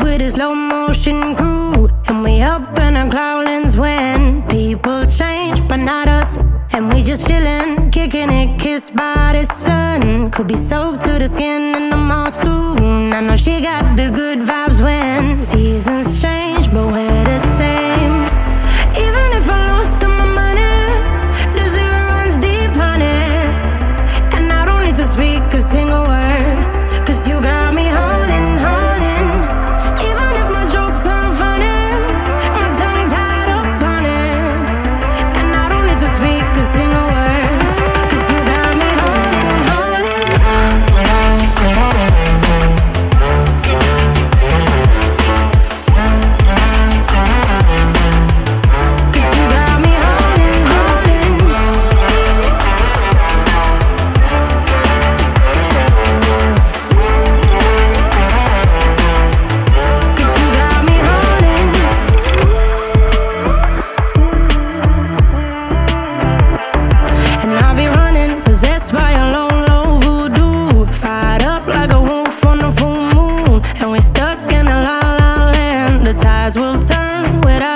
with a slow motion crew, and we up in our growlings when people change, but not us. And we just chillin', kicking it, kissed by the sun. Could be soaked to the skin in the mall soon. I know she got the good vibes when seasons change, but we're the same. Even if I lost all my money, the zero runs deep, honey. And I don't need to speak a single word, 'cause you got me holding, holding. Even if my jokes aren't funny, my tongue tied up on it. And I don't need to speak a single word, 'cause you got me holding, holding. 'Cause you got me holding, holding. 'Cause you got me holding. And I'll be running, possessed by a low, low voodoo. Fired up like a wolf on a full moon. And we're stuck in a la la land. The tides will turn without